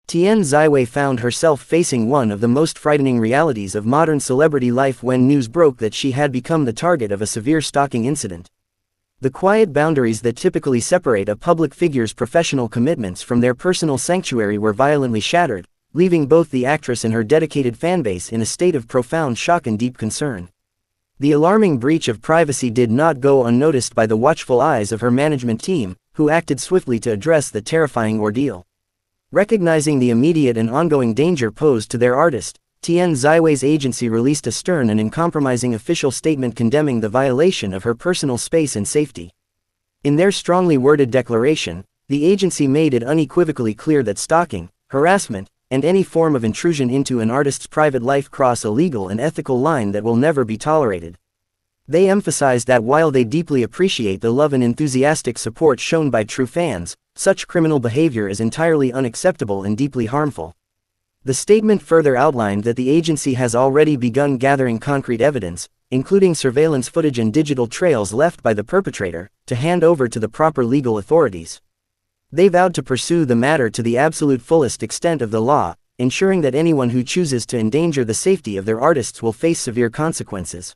Tian Ziwei found herself facing one of the most frightening realities of modern celebrity life when news broke that she had become the target of a severe stalking incident. The quiet boundaries that typically separate a public figure's professional commitments from their personal sanctuary were violently shattered, leaving both the actress and her dedicated fanbase in a state of profound shock and deep concern. The alarming breach of privacy did not go unnoticed by the watchful eyes of her management team, who acted swiftly to address the terrifying ordeal. Recognizing the immediate and ongoing danger posed to their artist, Tian Ziwei's agency released a stern and uncompromising official statement condemning the violation of her personal space and safety. In their strongly worded declaration, the agency made it unequivocally clear that stalking, harassment, and any form of intrusion into an artist's private life cross a legal and ethical line that will never be tolerated. They emphasized that while they deeply appreciate the love and enthusiastic support shown by true fans, such criminal behavior is entirely unacceptable and deeply harmful. The statement further outlined that the agency has already begun gathering concrete evidence, including surveillance footage and digital trails left by the perpetrator, to hand over to the proper legal authorities. They vowed to pursue the matter to the absolute fullest extent of the law, ensuring that anyone who chooses to endanger the safety of their artists will face severe consequences.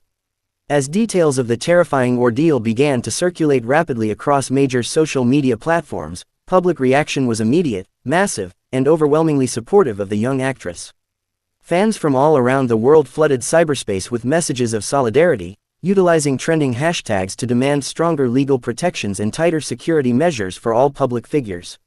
As details of the terrifying ordeal began to circulate rapidly across major social media platforms, public reaction was immediate, massive, and overwhelmingly supportive of the young actress. Fans from all around the world flooded cyberspace with messages of solidarity, utilizing trending hashtags to demand stronger legal protections and tighter security measures for all public figures.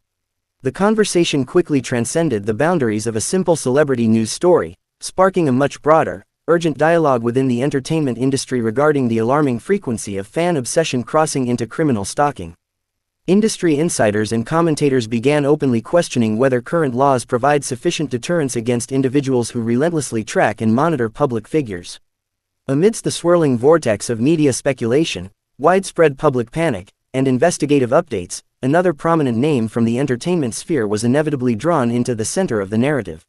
The conversation quickly transcended the boundaries of a simple celebrity news story, sparking a much broader, urgent dialogue within the entertainment industry regarding the alarming frequency of fan obsession crossing into criminal stalking. Industry insiders and commentators began openly questioning whether current laws provide sufficient deterrence against individuals who relentlessly track and monitor public figures. Amidst the swirling vortex of media speculation, widespread public panic, and investigative updates, another prominent name from the entertainment sphere was inevitably drawn into the center of the narrative.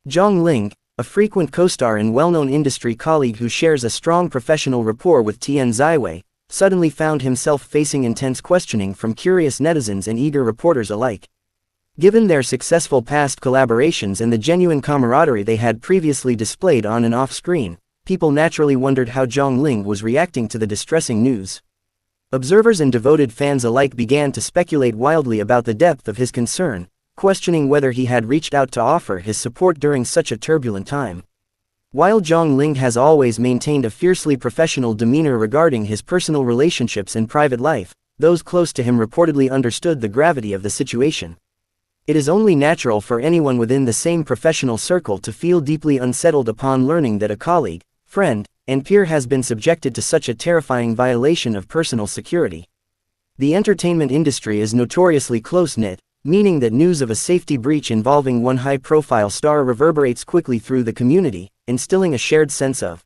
Zhang Ling, a frequent co-star and well-known industry colleague who shares a strong professional rapport with Tian Ziwei, suddenly found himself facing intense questioning from curious netizens and eager reporters alike. Given their successful past collaborations and the genuine camaraderie they had previously displayed on and off-screen, people naturally wondered how Zhang Ling was reacting to the distressing news. Observers and devoted fans alike began to speculate wildly about the depth of his concern, questioning whether he had reached out to offer his support during such a turbulent time. While Zhang Ling has always maintained a fiercely professional demeanor regarding his personal relationships and private life, those close to him reportedly understood the gravity of the situation. It is only natural for anyone within the same professional circle to feel deeply unsettled upon learning that a colleague, friend, and peer has been subjected to such a terrifying violation of personal security. The entertainment industry is notoriously close-knit, meaning that news of a safety breach involving one high-profile star reverberates quickly through the community, instilling a shared sense of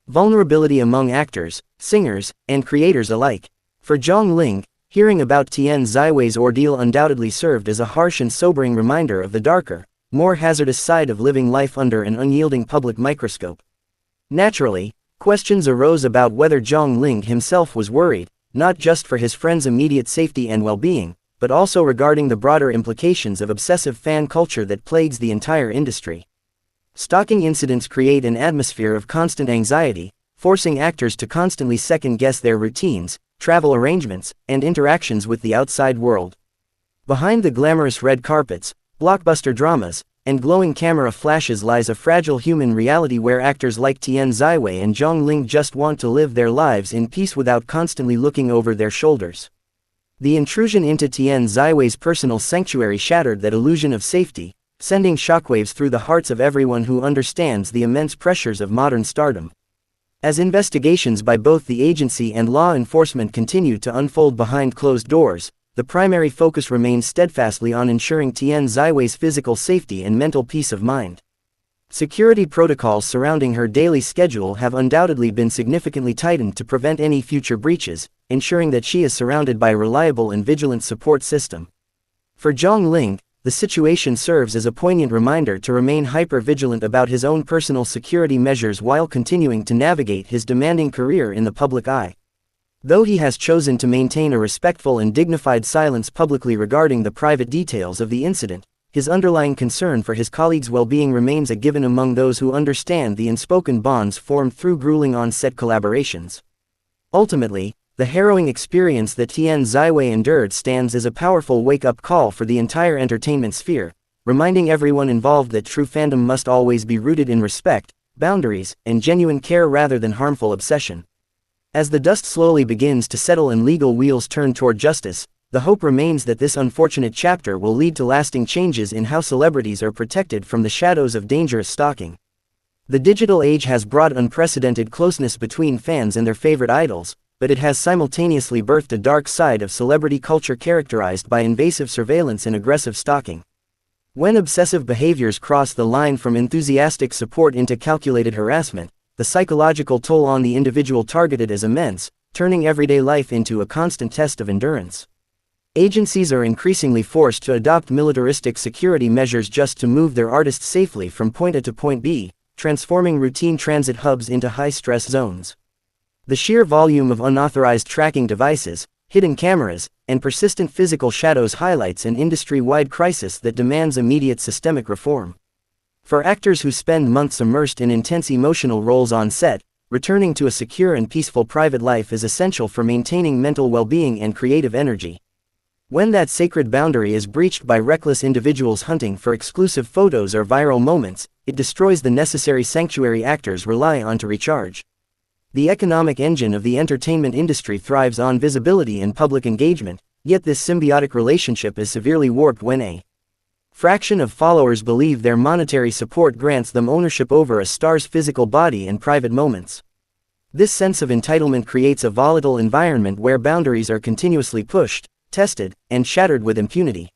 vulnerability among actors, singers, and creators alike. For Zhang Ling, hearing about Tian Ziwei's ordeal undoubtedly served as a harsh and sobering reminder of the darker, more hazardous side of living life under an unyielding public microscope. Naturally, questions arose about whether Zhang Ling himself was worried, not just for his friend's immediate safety and well-being, but also regarding the broader implications of obsessive fan culture that plagues the entire industry. Stalking incidents create an atmosphere of constant anxiety, forcing actors to constantly second-guess their routines, travel arrangements, and interactions with the outside world. Behind the glamorous red carpets, blockbuster dramas, and glowing camera flashes lies a fragile human reality where actors like Tian Ziwei and Zhang Ling just want to live their lives in peace without constantly looking over their shoulders. The intrusion into Tian Ziwei's personal sanctuary shattered that illusion of safety, sending shockwaves through the hearts of everyone who understands the immense pressures of modern stardom. As investigations by both the agency and law enforcement continued to unfold behind closed doors, the primary focus remained steadfastly on ensuring Tian Ziwei's physical safety and mental peace of mind. Security protocols surrounding her daily schedule have undoubtedly been significantly tightened to prevent any future breaches, ensuring that she is surrounded by a reliable and vigilant support system. For Zhang Ling, the situation serves as a poignant reminder to remain hyper-vigilant about his own personal security measures while continuing to navigate his demanding career in the public eye. Though he has chosen to maintain a respectful and dignified silence publicly regarding the private details of the incident, his underlying concern for his colleagues' well-being remains a given among those who understand the unspoken bonds formed through grueling on-set collaborations. Ultimately, the harrowing experience that Tian Ziwei endured stands as a powerful wake-up call for the entire entertainment sphere, reminding everyone involved that true fandom must always be rooted in respect, boundaries, and genuine care rather than harmful obsession. As the dust slowly begins to settle and legal wheels turn toward justice, the hope remains that this unfortunate chapter will lead to lasting changes in how celebrities are protected from the shadows of dangerous stalking. The digital age has brought unprecedented closeness between fans and their favorite idols, but it has simultaneously birthed a dark side of celebrity culture characterized by invasive surveillance and aggressive stalking. When obsessive behaviors cross the line from enthusiastic support into calculated harassment, the psychological toll on the individual targeted is immense, turning everyday life into a constant test of endurance. Agencies are increasingly forced to adopt militaristic security measures just to move their artists safely from point A to point B, transforming routine transit hubs into high-stress zones. The sheer volume of unauthorized tracking devices, hidden cameras, and persistent physical shadows highlights an industry-wide crisis that demands immediate systemic reform. For actors who spend months immersed in intense emotional roles on set, returning to a secure and peaceful private life is essential for maintaining mental well-being and creative energy. When that sacred boundary is breached by reckless individuals hunting for exclusive photos or viral moments, it destroys the necessary sanctuary actors rely on to recharge. The economic engine of the entertainment industry thrives on visibility and public engagement, yet this symbiotic relationship is severely warped when a fraction of followers believe their monetary support grants them ownership over a star's physical body and private moments. This sense of entitlement creates a volatile environment where boundaries are continuously pushed, tested, and shattered with impunity.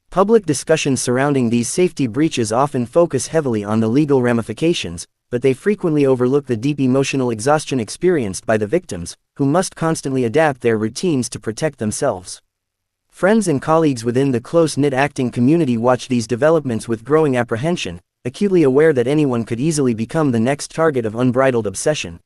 Public discussions surrounding these safety breaches often focus heavily on the legal ramifications, but they frequently overlook the deep emotional exhaustion experienced by the victims, who must constantly adapt their routines to protect themselves. Friends and colleagues within the close-knit acting community watch these developments with growing apprehension, acutely aware that anyone could easily become the next target of unbridled obsession.